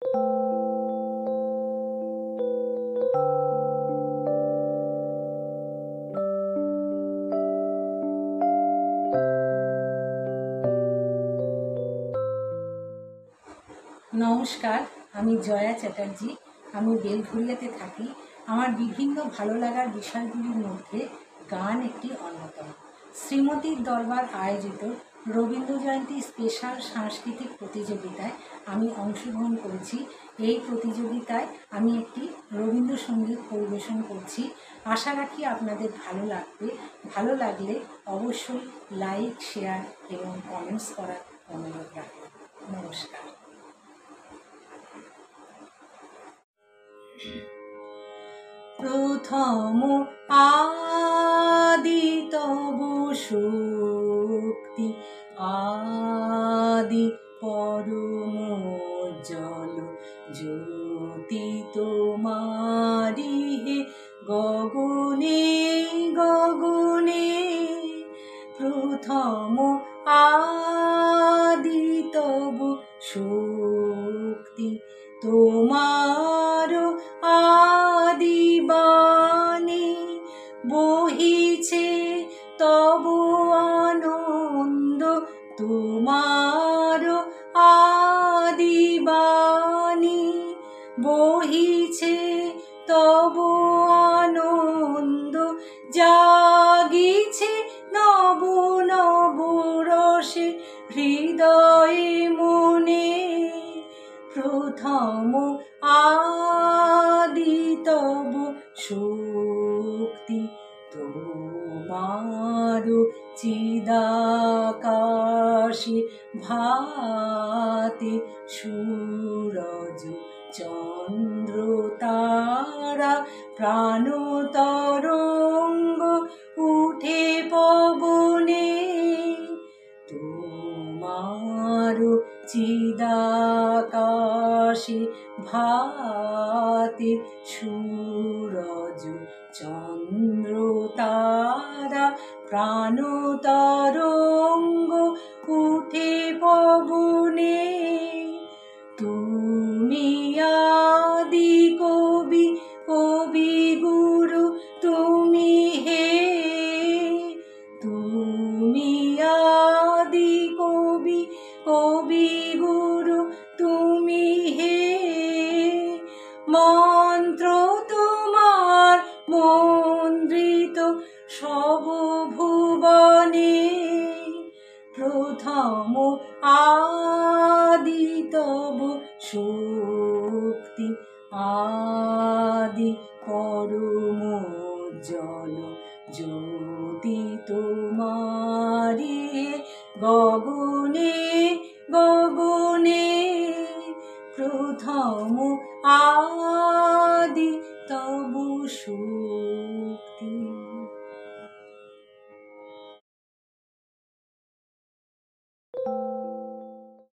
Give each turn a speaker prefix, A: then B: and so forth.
A: নমস্কার, আমি জয়া চ্যাটার্জি। আমি বেলঘরিয়াতে থাকি। আমার বিভিন্ন ভালো লাগার বিষয়গুলির মধ্যে গান একটি অন্যতম। শ্রীমতীর দরবার আয়োজিত রবীন্দ্র জয়ন্তী স্পেশাল সাংস্কৃতিক প্রতিযোগিতায় আমি অংশগ্রহণ করেছি। এই প্রতিযোগিতায় আমি একটি রবীন্দ্রসঙ্গীত পরিবেশন করছি। আশা রাখি আপনাদের ভালো লাগবে। ভালো লাগলে অবশ্যই লাইক, শেয়ার এবং কমেন্টস করার অনুরোধ রাখব। নমস্কার। প্রথম আদি তব শক্তি, আদি পরম জল জ্যোতি তোমারি হে গগনে গগনে। প্রথম আদি তব শক্তি, তোমার আদি বাণী বহিছে তব আনন্দ, তোমার আদি বাণী বহিছে তব আনন্দ, জাগিছে নব নব রসে হৃদয়ে মনে। প্রথম আদি তব শক্তি, তোমার চিদাকাশে ভাতে সূরজ চন্দ্র তারা, প্রাণ তরঙ্গ উঠে পবনে। তোমার চিদাকাশে ভাতে সূরজ চন্দ্র তারা, প্রাণ তরঙ্গ উঠে পবনে। তুমি আদি কবি, কবি গুরু তুমি হে। তুমি আদি কবি, কবি গুরু তুমি হে। মন্ত্র তোমার মন্ত্রিত সব ভুবনে। প্রথম আদি তব শক্তি, আদি পরম জল জ্যোতি তোমারি গগনে গগনে। প্রথম আদি তব শক্তি।